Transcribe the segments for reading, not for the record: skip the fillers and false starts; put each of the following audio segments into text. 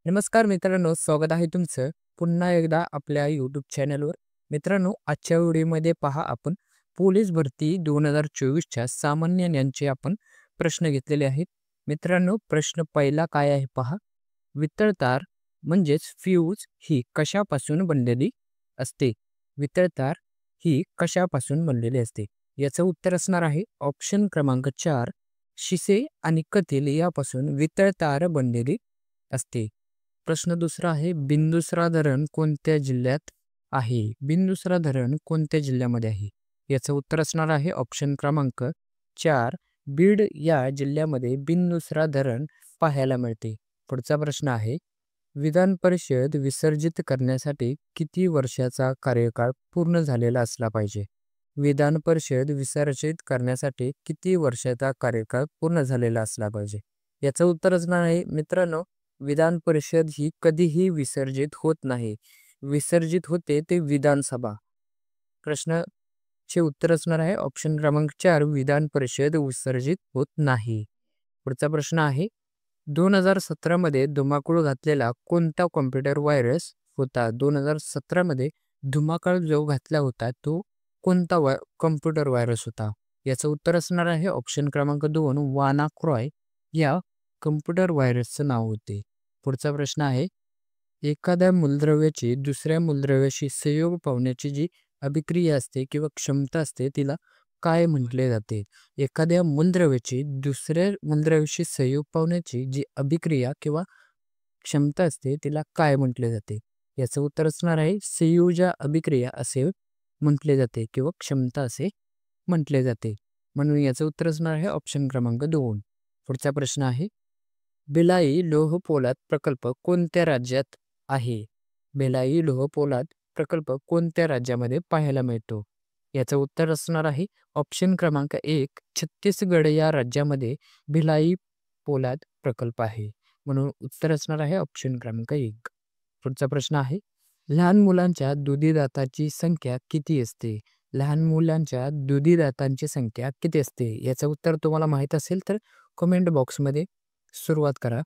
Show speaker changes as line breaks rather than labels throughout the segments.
नमस्कार मित्रांनो, स्वागत आहे तुमचं पुन्हा एकदा आपल्या यूट्यूब चॅनलवर. मित्रांनो, आजच्या व्हिडिओमध्ये पहा आपण पोलीस भरती 2024च्या सामान्य ज्ञानचे आपण प्रश्न घेतलेले आहेत. मित्रांनो, प्रश्न पहिला काय आहे पहा. वितळतार म्हणजेच फ्यूज ही कशापासून बनलेली असते? वितळतार ही कशापासून बनलेली असते? याचं उत्तर असणार आहे ऑप्शन क्रमांक 4, शिसे आणि कथील यापासून वितळतार बनलेली असते. प्रश्न दुसरा आहे, बिंदुसरा धरण कोणत्या जिल्ह्यात आहे? बिंदुसरा धरण कोणत्या जिल्ह्यामध्ये आहे? याचं उत्तर असणार आहे ऑप्शन क्रमांक 4, बीड या जिल्ह्यामध्ये बिंदुसरा धरण पाहायला मिळते. पुढचा प्रश्न आहे, विधान परिषद विसर्जित करण्यासाठी किती वर्षाचा कार्यकाळ पूर्ण झालेला असला पाहिजे? विधान परिषद विसर्जित करण्यासाठी किती वर्षाचा कार्यकाळ पूर्ण झालेला असला पाहिजे? याचं उत्तर असणार आहे मित्रांनो, विधान परिषद ही कधीही विसर्जित होत नाही. विसर्जित होते ते विधानसभा. प्रश्नाचे उत्तर असणार आहे ऑप्शन क्रमांक 4, विधान परिषद विसर्जित होत नाही. पुढचा प्रश्न आहे, 2017 मध्ये धुमाकूळ घातलेला कोणता कॉम्प्युटर व्हायरस होता? 2017 मध्ये धुमाकूळ जो घातला होता तो कोणता कॉम्प्युटर व्हायरस होता? याचं उत्तर असणार आहे ऑप्शन क्रमांक 2, वानाक्रॉय या कॉम्प्युटर व्हायरसचं नाव होते. पुढचा प्रश्न आहे, एखाद्या मूलद्रव्याची दुसऱ्या मूलद्रव्याशी संयोग पावण्याची जी अभिक्रिया असते किंवा क्षमता असते तिला काय म्हटले जाते? एखाद्या मूलद्रव्याची दुसऱ्या मूलद्रव्याशी संयोग पावण्याची जी अभिक्रिया किंवा क्षमता असते तिला काय म्हटले जाते? याचं उत्तर असणार आहे संयोजा अभिक्रिया असे म्हटले जाते किंवा क्षमता असे म्हटले जाते. म्हणून याचं उत्तर असणार आहे ऑप्शन क्रमांक 2. पुढचा प्रश्न आहे, भिलाई लोहपोलाद प्रकल्प कोणत्या राज्यात आहे? भिलाई लोहपोलाद प्रकल्प कोणत्या राज्यामध्ये पाहायला मिळतो? याचं उत्तर असणार आहे ऑप्शन क्रमांक 1, छत्तीसगड या राज्यामध्ये भिलाई पोलाद प्रकल्प आहे. म्हणून उत्तर असणार आहे ऑप्शन क्रमांक 1. पुढचा प्रश्न आहे, लहान मुलांच्या दुधी दाताची संख्या किती असते? लहान मुलांच्या दुधी दातांची संख्या किती असते? याचं उत्तर तुम्हाला माहीत असेल तर कमेंट बॉक्समध्ये सुरुवात करा.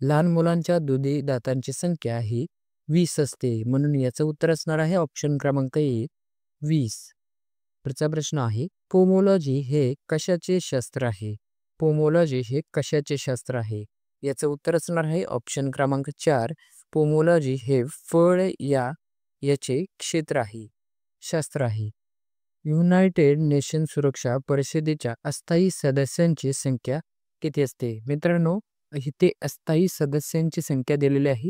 लहान मुलांच्या दुधी दातांची संख्या ही 20 असते. म्हणून याचं उत्तर असणार आहे ऑप्शन क्रमांक 1, 20. पुढचा प्रश्न आहे, पोमोलॉजी हे कशाचे शास्त्र आहे? पोमोलॉजी हे कशाचे शास्त्र आहे? याचं उत्तर असणार आहे ऑप्शन क्रमांक 4, पोमोलॉजी हे फळ याचे क्षेत्र आहे, शास्त्र आहे. युनायटेड नेशन सुरक्षा परिषदेच्या अस्थायी सदस्यांची संख्या किती असते? मित्रांनो, इथे अस्थायी सदस्यांची संख्या दिलेली आहे,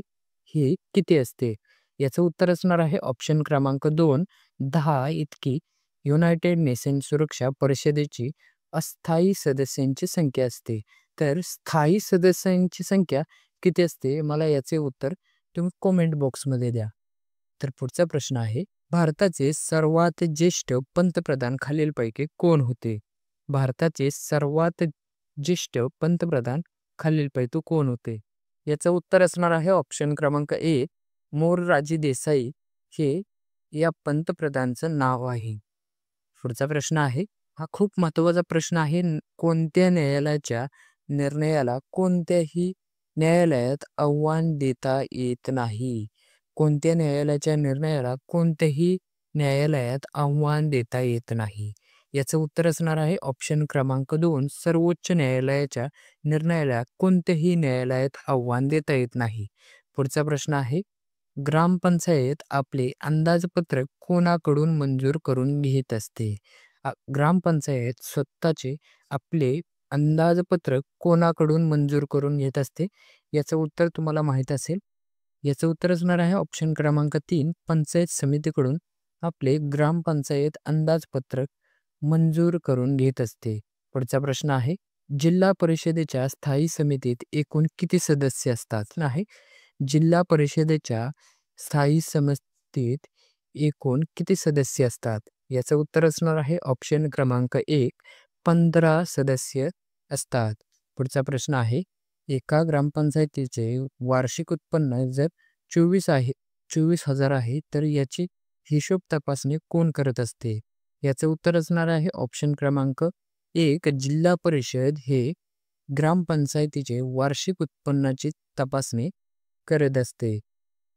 ही किती असते? याचं उत्तर असणार आहे ऑप्शन क्रमांक 2, 10 इतकी युनायटेड नेशन सुरक्षा परिषदेची अस्थायी सदस्यांची संख्या असते. तर स्थायी सदस्यांची संख्या किती असते? मला याचे उत्तर तुम्ही कमेंट बॉक्समध्ये द्या. तर पुढचा प्रश्न आहे, भारताचे सर्वात ज्येष्ठ पंतप्रधान खालीलपैकी कोण होते? भारताचे सर्वात ज्येष्ठ पंतप्रधान खालीलपैकी कोण होते? याचं उत्तर असणार आहे ऑप्शन क्रमांक 1, मोरारजी देसाई हे या पंतप्रधानचं नाव आहे. पुढचा प्रश्न आहे, हा खूप महत्त्वाचा प्रश्न आहे. कोणत्या न्यायालयाच्या निर्णयाला कोणत्याही न्यायालयात आव्हान देता येत नाही? कोणत्या न्यायालयाच्या निर्णयाला कोणत्याही न्यायालयात आव्हान देता येत नाही? याचं उत्तर असणार आहे ऑप्शन क्रमांक 2, सर्वोच्च न्यायालयाच्या निर्णयाला कोणत्याही न्यायालयात आव्हान देता येत नाही. पुढचा प्रश्न आहे, ग्रामपंचायत आपले अंदाजपत्रक कोणाकडून मंजूर करून घेत असते? ग्रामपंचायत स्वतःचे आपले अंदाजपत्रक कोणाकडून मंजूर करून घेत असते? याचं उत्तर तुम्हाला माहीत असेल. याचं उत्तर असणार आहे ऑप्शन क्रमांक 3, पंचायत समितीकडून आपले ग्रामपंचायत अंदाजपत्रक मंजूर करून घेत असते. पुढचा प्रश्न आहे, जिल्हा परिषदेच्या स्थायी समितीत एकूण किती सदस्य असतात? नाही, जिल्हा परिषदेच्या स्थायी समितीत एकूण किती सदस्य असतात? याचं उत्तर असणार आहे ऑप्शन क्रमांक 1, 15 सदस्य असतात. पुढचा प्रश्न आहे, एका ग्रामपंचायतीचे वार्षिक उत्पन्न जर 24,000 आहे तर याची हिशोब तपासणी कोण करत असते? याचं उत्तर असणार आहे ऑप्शन क्रमांक 1, जिल्हा परिषद हे ग्रामपंचायतीचे वार्षिक उत्पन्नाची तपासणी करत असते?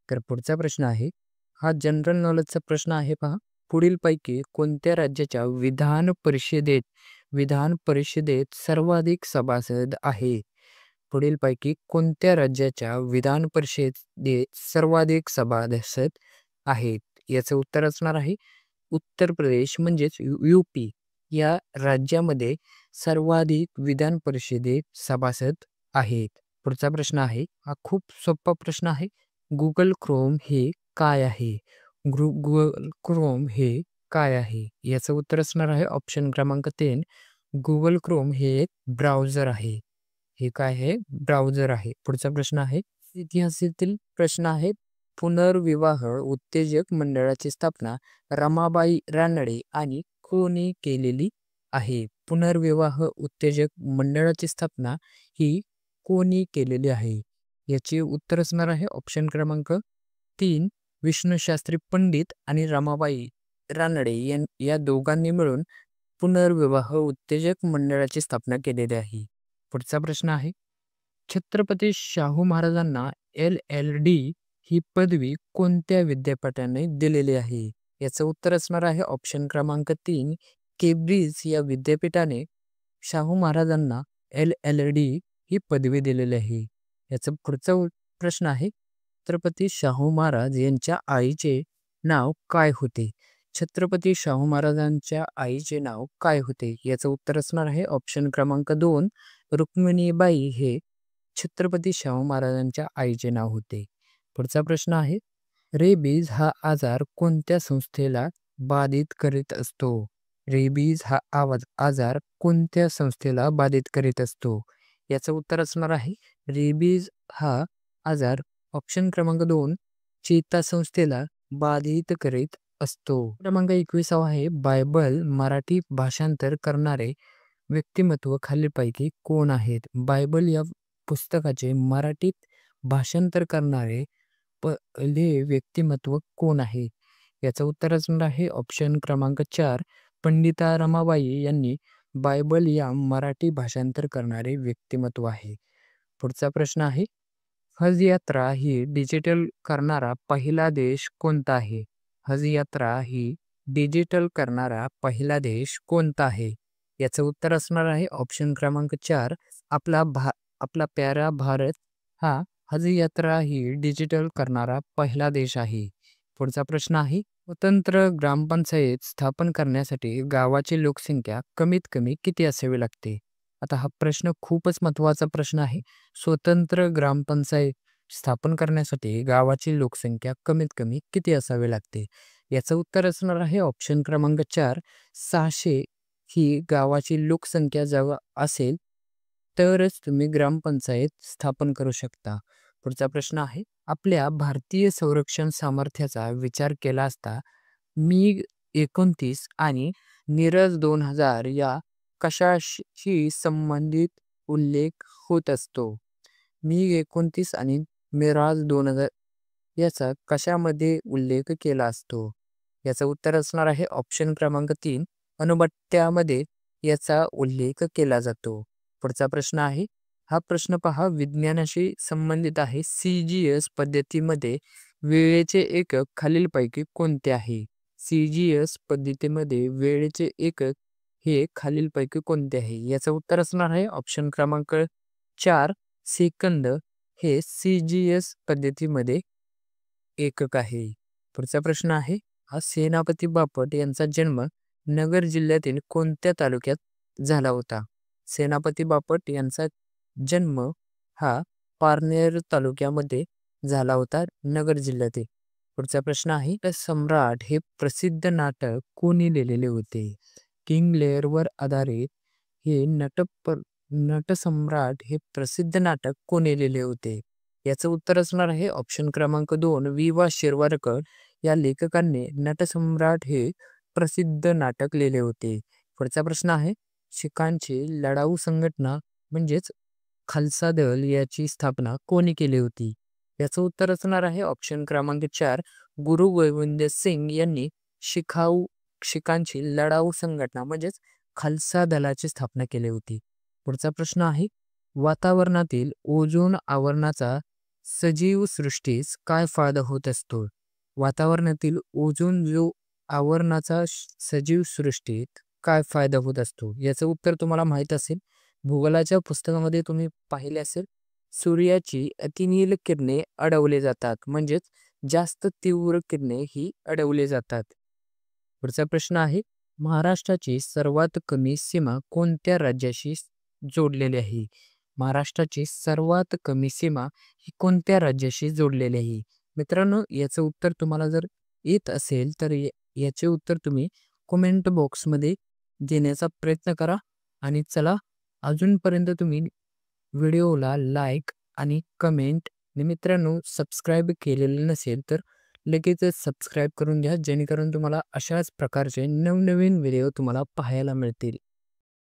तर पुढचा प्रश्न आहे, हा जनरल नॉलेजचा प्रश्न आहे पहा. पुढीलपैकी कोणत्या राज्याच्या विधान परिषदेत सर्वाधिक सभासद आहे? पुढीलपैकी कोणत्या राज्याच्या विधान परिषदेत सर्वाधिक सभासद आहेत? याचं उत्तर असणार आहे उत्तर प्रदेश म्हणजेच यूपी या राज्यामध्ये सर्वाधिक विधान परिषदेत सभासद आहेत. पुढचा प्रश्न आहे, हा खूप सोपा प्रश्न आहे. गुगल क्रोम हे काय आहे? गुगल क्रोम हे काय आहे? याचं उत्तर असणार आहे ऑप्शन क्रमांक 3. गुगल क्रोम हे एक ब्राउझर आहे. हे काय आहे? ब्राउझर आहे. पुढचा प्रश्न आहे, इतिहासातील प्रश्न आहे. पुनर्विवाह उत्तेजक मंडळाची स्थापना रमाबाई रानडे आणि कोणी केलेली आहे? पुनर्विवाह उत्तेजक मंडळाची स्थापना ही कोणी केलेली आहे? याचे उत्तर असणार आहे ऑप्शन क्रमांक 3. विष्णुशास्त्री पंडित आणि रमाबाई रानडे या दोघांनी मिळून पुनर्विवाह उत्तेजक मंडळाची स्थापना केलेली आहे. पुढचा प्रश्न आहे, छत्रपती शाहू महाराजांना LLD ही पदवी कोणत्या विद्यापीठाने दिलेली आहे? याचं उत्तर असणार आहे ऑप्शन क्रमांक 3. केम्ब्रिज या विद्यापीठाने शाहू महाराजांना LLD ही पदवी दिलेली आहे. याचं पुढचा प्रश्न आहे, छत्रपती शाहू महाराज यांच्या आईचे नाव काय होते? छत्रपती शाहू महाराजांच्या आईचे नाव काय होते? याचं उत्तर असणार आहे ऑप्शन क्रमांक 2. रुक्मिणीबाई हे छत्रपती शाहू महाराजांच्या आईचे नाव होते. पुढचा प्रश्न आहे, रेबीज हा आजार कोणत्या संस्थेला बाधित करीत असतो? रेबीज हा आजार कोणत्या संस्थेला बाधित करीत असतो? याचं उत्तर असणार आहे रेबीज हा आजार ऑप्शन क्रमांक 2 चेता संस्थेला बाधित करीत असतो. क्रमांक 21 आहे, बायबल मराठी भाषांतर करणारे व्यक्तिमत्व खालीलपैकी कोण आहेत? बायबल या पुस्तकाचे मराठीत भाषांतर करणारे पहिले व्यक्तिमत्व कोण आहे? याचं उत्तर असणार आहे ऑप्शन क्रमांक 4. पंडिता रमाबाई यांनी बायबल या मराठी भाषांतर करणारे व्यक्तिमत्व आहे. पुढचा प्रश्न आहे, हज यात्रा ही डिजिटल करणारा पहिला देश कोणता आहे? हज यात्रा ही डिजिटल करणारा पहिला देश कोणता आहे? याचं उत्तर असणार आहे ऑप्शन क्रमांक 4. आपला प्यारा भारत हा हज यात्रा ही डिजिटल करणारा पहिला देश आहे. पुढचा प्रश्न आहे, स्वतंत्र ग्रामपंचायत स्थापन करण्यासाठी गावाची लोकसंख्या कमीत कमी किती असावी लागते? आता हा प्रश्न खूपच महत्त्वाचा प्रश्न आहे. स्वतंत्र ग्रामपंचायत स्थापन करण्यासाठी गावाची लोकसंख्या कमीत कमी किती असावी लागते? याचं उत्तर असणार आहे ऑप्शन क्रमांक 4. 600 ही गावाची लोकसंख्या जेव्हा असेल तरच तुम्ही ग्रामपंचायत स्थापन करू शकता. पुढचा प्रश्न आहे, आपल्या भारतीय संरक्षण सामर्थ्याचा विचार केला असता MiG-29 आणि नीरज 2000 या कशाशी संबंधित उल्लेख होत असतो? MiG-29 आणि मिराज 2000 याचा कशामध्ये उल्लेख केला असतो? याचं उत्तर असणार आहे ऑप्शन क्रमांक 3. अणुभट्ट्यामध्ये याचा उल्लेख केला जातो. पुढचा प्रश्न आहे, हा प्रश्न पहा विज्ञानाशी संबंधित आहे. CGS पद्धतीमध्ये वेळेचे एकक खालीलपैकी कोणते आहे? CGS पद्धतीमध्ये वेळेचे एकक हे खालीलपैकी कोणते आहे? याचं उत्तर असणार आहे ऑप्शन क्रमांक 4. सेकंद हे CGS पद्धतीमध्ये एकक आहे. पुढचा प्रश्न आहे, हा सेनापती बापट यांचा जन्म नगर जिल्ह्यातील कोणत्या तालुक्यात झाला होता? सेनापती बापट यांचा जन्म हा पारनेर तालुक्यामध्ये झाला होता, नगर जिल्ह्यातील. पुढचा प्रश्न आहे, सम्राट हे प्रसिद्ध नाटक कोणी लिहिलेले होते? किंग लेअरवर आधारित हे नटसम्राट हे प्रसिद्ध नाटक कोणी लिहिले होते? याचं उत्तर असणार आहे ऑप्शन क्रमांक 2. वि. वा. शिरवाडकर या लेखकांनी नटसम्राट हे प्रसिद्ध नाटक लिहिले होते. पुढचा प्रश्न आहे, शिखांची लढाऊ संघटना म्हणजेच खालसा दल याची स्थापना कोणी केली होती? याचं उत्तर असणार आहे ऑप्शन क्रमांक 4. गुरु गोविंद सिंग यांनी शिखांची लढाऊ संघटना म्हणजेच खालसा दलाची स्थापना केली होती. पुढचा प्रश्न आहे, वातावरणातील ओझोन आवरणाचा सजीव सृष्टीस काय फायदा होत असतो? वातावरणातील ओझोन जो आवरणाचा सजीव सृष्टीत काय फायदा होत असतो? याचं उत्तर तुम्हाला माहीत असेल. भूगोलाच्या पुस्तकामध्ये तुम्ही पाहिले असेल, सूर्याची अतिनील किरणे अडवले जातात, म्हणजेच जास्त तीव्र किरणे ही अडवले जातात. पुढचा प्रश्न आहे, महाराष्ट्राची सर्वात कमी सीमा कोणत्या राज्याशी जोडलेली आहे? महाराष्ट्राची सर्वात कमी सीमा ही कोणत्या राज्याशी जोडलेली आहे? मित्रांनो, याचं उत्तर तुम्हाला जर येत असेल तर याचे उत्तर तुम्ही कमेंट बॉक्समध्ये देण्याचा प्रयत्न करा. आणि चला, अजूनपर्यंत तुम्ही व्हिडिओला लाईक आणि कमेंट आणि मित्रांनो सबस्क्राईब केलेलं नसेल तर लगेचच सबस्क्राईब करून घ्या, जेणेकरून तुम्हाला अशाच प्रकारचे नवनवीन व्हिडिओ तुम्हाला पाहायला मिळतील.